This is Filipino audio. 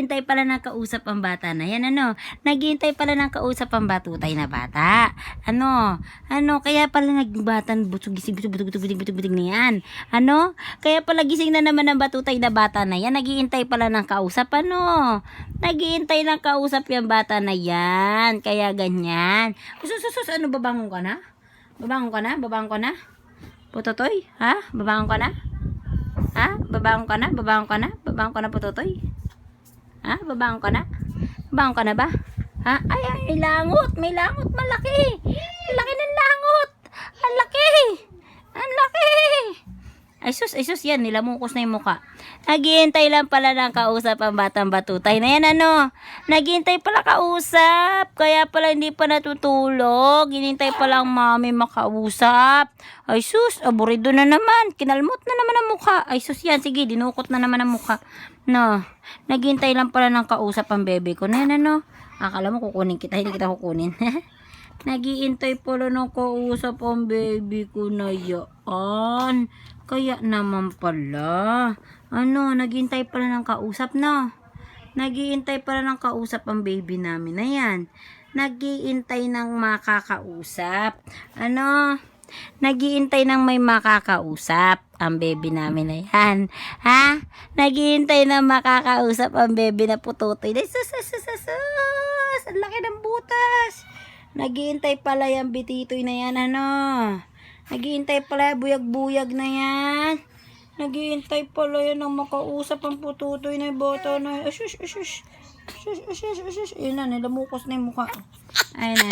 naghihintay pala ng kausap ang bata na yan, ano? Naghihintay pala ng kausap ang batutay na bata. Ano? Kaya pala nagbatan, busog-gising na yan. Ano? Kaya pala gising na naman ang batutay na bata na yan. Naghihintay pala ng kausap, ano? Naghihintay ng kausap yung bata na yan. Kaya ganyan. Ano, babangon ka na? Babangon ka na? Putotoy? Ha? Babangon ka na? Ha? Babangon ka na, Putotoy? Ha? Babangon ka na? Babangon ka na ba? Ha? Ay, may langot, malaki. Laki ng langot. Ang laki. Ay sus, yan, nilamukos na yung mukha. Naghihintay lang pala ng kausap ang batang batutay na yan, ano? Naghihintay pala kausap, kaya pala hindi pa natutulog. Hinintay pala ang mami makausap. Ay sus, aburido na naman. Kinalmot na naman ang mukha. Ay sus, yan, sige, dinukot na naman ang mukha. No, naghihintay lang pala ng kausap ang bebe ko na yan, ano? Akala mo kukunin kita, hindi kita kukunin. Naghihintay pala ng kausap ang baby ko na yan. Kaya naman pala. Ano, naghihintay pala ng kausap, no? Naghihintay pala ng kausap ang baby namin na yan. Naghihintay ng makakausap. Ano? Naghihintay ng may makakausap ang baby namin na yan. Ha? Naghihintay ng makakausap ang baby na pututoy. Ang laki ng butas. Naghihintay pala yung bititoy na yan, ano? Naghihintay pala, buyag-buyag na yan. Naghihintay pala yan ng makausap ang pututoy na bata na yan. Ayun na, nilamukos na yung mukha. Ayun na.